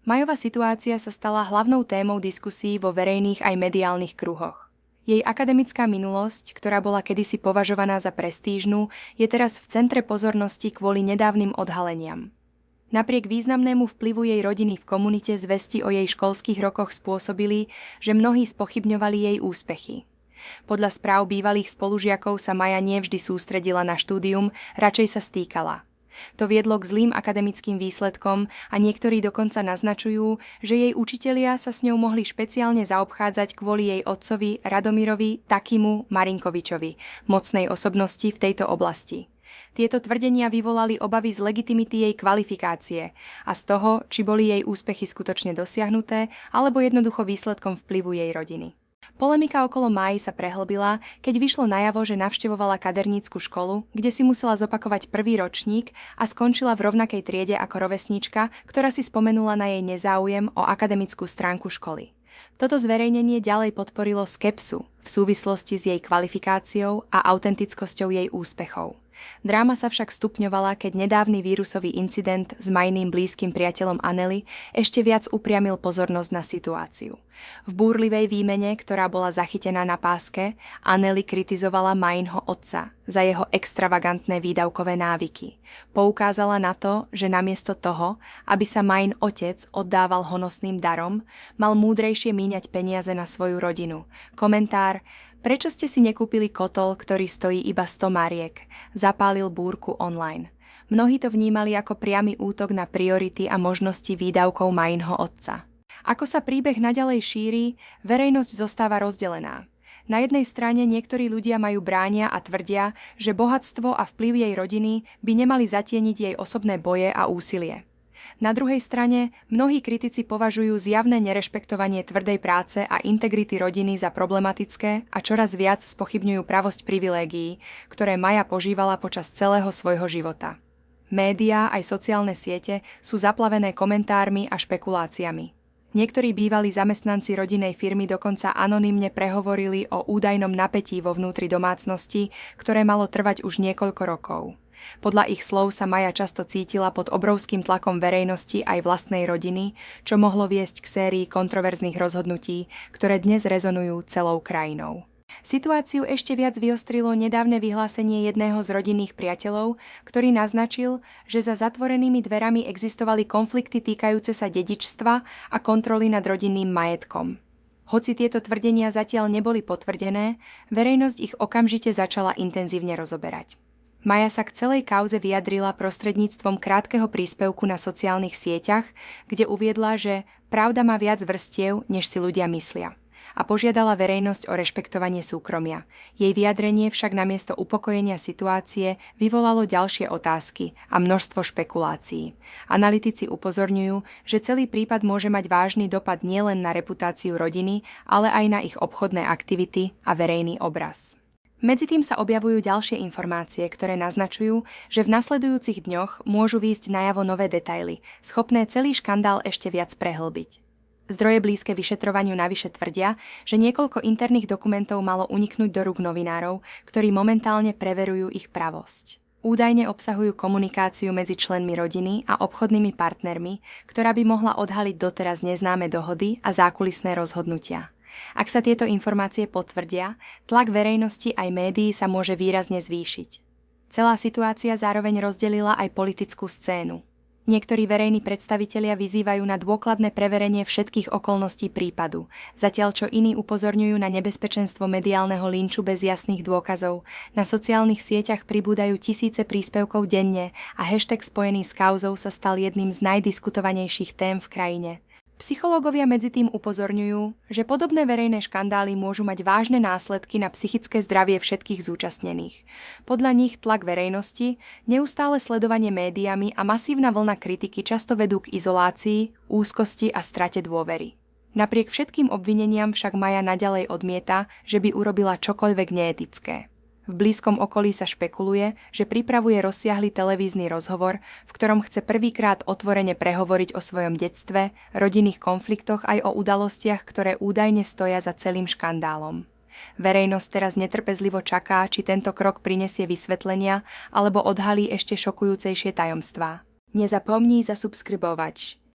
Majová situácia sa stala hlavnou témou diskusí vo verejných aj mediálnych kruhoch. Jej akademická minulosť, ktorá bola kedysi považovaná za prestížnu, je teraz v centre pozornosti kvôli nedávnym odhaleniam. Napriek významnému vplyvu jej rodiny v komunite zvesti o jej školských rokoch spôsobili, že mnohí spochybňovali jej úspechy. Podľa správ bývalých spolužiakov sa Maja nevždy sústredila na štúdium, radšej sa stýkala. To viedlo k zlým akademickým výsledkom a niektorí dokonca naznačujú, že jej učitelia sa s ňou mohli špeciálne zaobchádzať kvôli jej otcovi Radomirovi Takimu Marinkovičovi, mocnej osobnosti v tejto oblasti. Tieto tvrdenia vyvolali obavy z legitimity jej kvalifikácie a z toho, či boli jej úspechy skutočne dosiahnuté, alebo jednoducho výsledkom vplyvu jej rodiny. Polemika okolo Maji sa prehlbila, keď vyšlo najavo, že navštevovala kadernícku školu, kde si musela zopakovať prvý ročník a skončila v rovnakej triede ako rovesníčka, ktorá si spomenula na jej nezáujem o akademickú stránku školy. Toto zverejnenie ďalej podporilo skepsu v súvislosti s jej kvalifikáciou a autentickosťou jej úspechov. Dráma sa však stupňovala, keď nedávny vírusový incident s Majiným blízkym priateľom Anneli ešte viac upriamil pozornosť na situáciu. V búrlivej výmene, ktorá bola zachytená na páske, Anneli kritizovala Majinho otca za jeho extravagantné výdavkové návyky. Poukázala na to, že namiesto toho, aby sa Majin otec oddával honosným darom, mal múdrejšie míňať peniaze na svoju rodinu. Komentár: Prečo ste si nekúpili kotol, ktorý stojí iba 100 mariek? Zapálil búrku online. Mnohí to vnímali ako priamy útok na priority a možnosti výdavkov Majinho otca. Ako sa príbeh naďalej šíri, verejnosť zostáva rozdelená. Na jednej strane niektorí ľudia majú bránia a tvrdia, že bohatstvo a vplyv jej rodiny by nemali zatieniť jej osobné boje a úsilie. Na druhej strane, mnohí kritici považujú zjavné nerešpektovanie tvrdej práce a integrity rodiny za problematické a čoraz viac spochybňujú pravosť privilégií, ktoré Maja požívala počas celého svojho života. Médiá aj sociálne siete sú zaplavené komentármi a špekuláciami. Niektorí bývalí zamestnanci rodinnej firmy dokonca anonymne prehovorili o údajnom napätí vo vnútri domácnosti, ktoré malo trvať už niekoľko rokov. Podľa ich slov sa Maja často cítila pod obrovským tlakom verejnosti aj vlastnej rodiny, čo mohlo viesť k sérii kontroverzných rozhodnutí, ktoré dnes rezonujú celou krajinou. Situáciu ešte viac vyostrilo nedávne vyhlásenie jedného z rodinných priateľov, ktorý naznačil, že za zatvorenými dverami existovali konflikty týkajúce sa dedičstva a kontroly nad rodinným majetkom. Hoci tieto tvrdenia zatiaľ neboli potvrdené, verejnosť ich okamžite začala intenzívne rozoberať. Maja sa k celej kauze vyjadrila prostredníctvom krátkeho príspevku na sociálnych sieťach, kde uviedla, že pravda má viac vrstiev, než si ľudia myslia, a požiadala verejnosť o rešpektovanie súkromia. Jej vyjadrenie však namiesto upokojenia situácie vyvolalo ďalšie otázky a množstvo špekulácií. Analytici upozorňujú, že celý prípad môže mať vážny dopad nielen na reputáciu rodiny, ale aj na ich obchodné aktivity a verejný obraz. Medzi tým sa objavujú ďalšie informácie, ktoré naznačujú, že v nasledujúcich dňoch môžu výjsť najavo nové detaily, schopné celý škandál ešte viac prehlbiť. Zdroje blízke vyšetrovaniu navyše tvrdia, že niekoľko interných dokumentov malo uniknúť do rúk novinárov, ktorí momentálne preverujú ich pravosť. Údajne obsahujú komunikáciu medzi členmi rodiny a obchodnými partnermi, ktorá by mohla odhaliť doteraz neznáme dohody a zákulisné rozhodnutia. Ak sa tieto informácie potvrdia, tlak verejnosti aj médií sa môže výrazne zvýšiť. Celá situácia zároveň rozdelila aj politickú scénu. Niektorí verejní predstavitelia vyzývajú na dôkladné preverenie všetkých okolností prípadu, zatiaľ čo iní upozorňujú na nebezpečenstvo mediálneho lynču bez jasných dôkazov. Na sociálnych sieťach pribúdajú tisíce príspevkov denne a hashtag spojený s kauzou sa stal jedným z najdiskutovanejších tém v krajine. Psychológovia medzi tým upozorňujú, že podobné verejné škandály môžu mať vážne následky na psychické zdravie všetkých zúčastnených. Podľa nich tlak verejnosti, neustále sledovanie médiami a masívna vlna kritiky často vedú k izolácii, úzkosti a strate dôvery. Napriek všetkým obvineniam však Maja naďalej odmieta, že by urobila čokoľvek neetické. V blízkom okolí sa špekuluje, že pripravuje rozsiahly televízny rozhovor, v ktorom chce prvýkrát otvorene prehovoriť o svojom detstve, rodinných konfliktoch aj o udalostiach, ktoré údajne stoja za celým škandálom. Verejnosť teraz netrpezlivo čaká, či tento krok prinesie vysvetlenia alebo odhalí ešte šokujúcejšie tajomstvá. Nezapomni zasubskribovať.